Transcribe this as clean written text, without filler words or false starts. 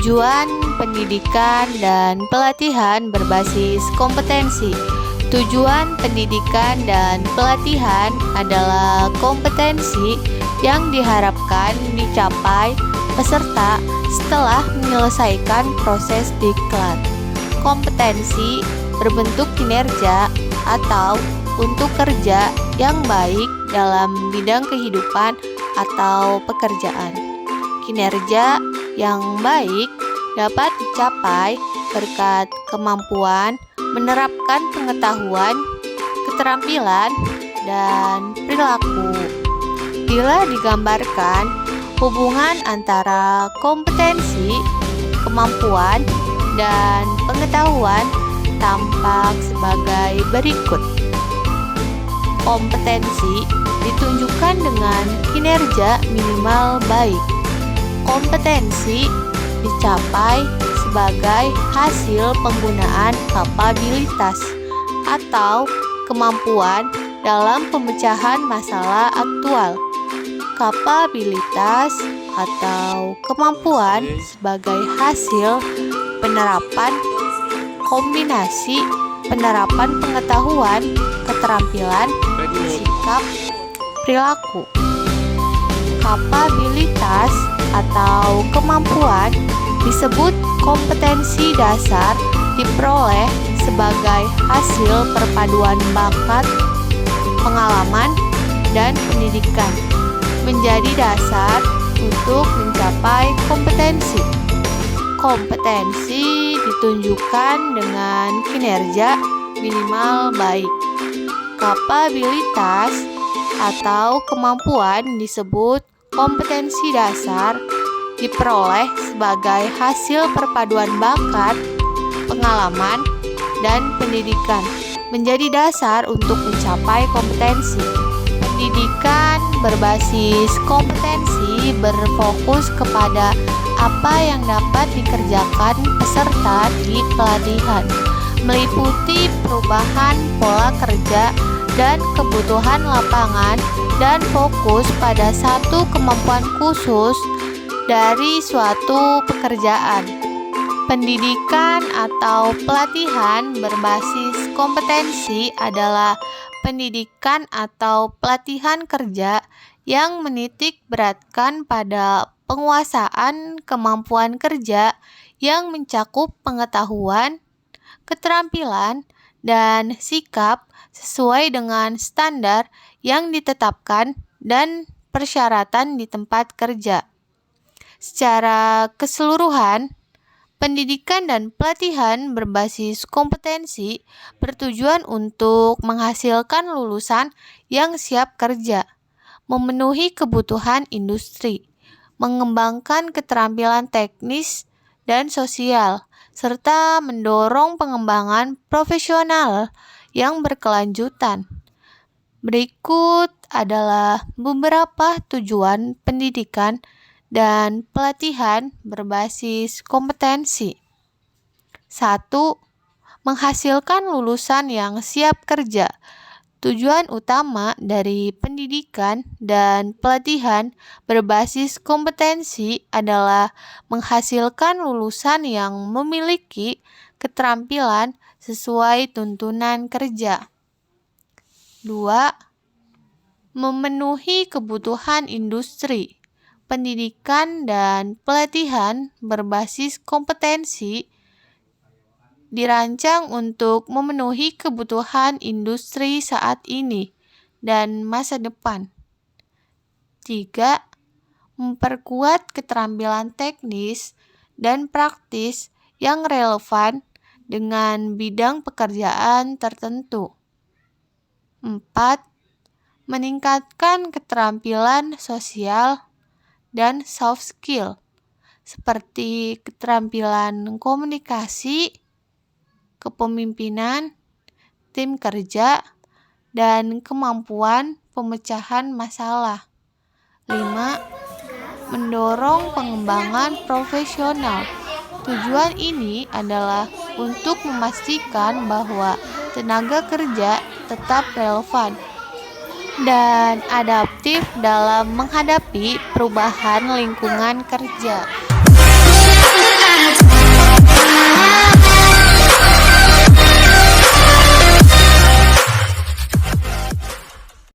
Tujuan pendidikan dan pelatihan berbasis kompetensi. Tujuan pendidikan dan pelatihan adalah kompetensi yang diharapkan dicapai peserta setelah menyelesaikan proses diklat. Kompetensi berbentuk kinerja atau untuk kerja yang baik dalam bidang kehidupan atau pekerjaan. Kinerja yang baik dapat dicapai berkat kemampuan menerapkan pengetahuan, keterampilan, dan perilaku. Bila digambarkan, hubungan antara kompetensi, kemampuan, dan pengetahuan tampak sebagai berikut. Kompetensi ditunjukkan dengan kinerja minimal baik. Kompetensi dicapai sebagai hasil penggunaan kapabilitas atau kemampuan dalam pemecahan masalah aktual. Kapabilitas atau kemampuan sebagai hasil penerapan kombinasi penerapan pengetahuan, keterampilan, sikap, perilaku. Kapabilitas atau kemampuan disebut kompetensi dasar diperoleh sebagai hasil perpaduan bakat, pengalaman, dan pendidikan, menjadi dasar untuk mencapai kompetensi. Kompetensi ditunjukkan dengan kinerja minimal baik. Kapabilitas atau kemampuan disebut kompetensi dasar diperoleh sebagai hasil perpaduan bakat, pengalaman, dan pendidikan, menjadi dasar untuk mencapai kompetensi. Pendidikan berbasis kompetensi berfokus kepada apa yang dapat dikerjakan peserta di pelatihan, meliputi perubahan pola kerja dan kebutuhan lapangan, dan fokus pada satu kemampuan khusus dari suatu pekerjaan. Pendidikan atau pelatihan berbasis kompetensi adalah pendidikan atau pelatihan kerja yang menitik beratkan pada penguasaan kemampuan kerja yang mencakup pengetahuan, keterampilan, dan sikap sesuai dengan standar yang ditetapkan dan persyaratan di tempat kerja. Secara keseluruhan, pendidikan dan pelatihan berbasis kompetensi bertujuan untuk menghasilkan lulusan yang siap kerja, memenuhi kebutuhan industri, mengembangkan keterampilan teknis dan sosial, serta mendorong pengembangan profesional yang berkelanjutan. Berikut adalah beberapa tujuan pendidikan dan pelatihan berbasis kompetensi. 1. Menghasilkan lulusan yang siap kerja. Tujuan utama dari pendidikan dan pelatihan berbasis kompetensi adalah menghasilkan lulusan yang memiliki keterampilan sesuai tuntunan kerja. 2. Memenuhi kebutuhan industri. Pendidikan dan pelatihan berbasis kompetensi dirancang untuk memenuhi kebutuhan industri saat ini dan masa depan. 3. Memperkuat keterampilan teknis dan praktis yang relevan dengan bidang pekerjaan tertentu. 4. Meningkatkan keterampilan sosial dan soft skill seperti keterampilan komunikasi, kepemimpinan, tim kerja, dan kemampuan pemecahan masalah. 5. Mendorong pengembangan profesional. Tujuan ini adalah untuk memastikan bahwa tenaga kerja tetap relevan dan adaptif dalam menghadapi perubahan lingkungan kerja.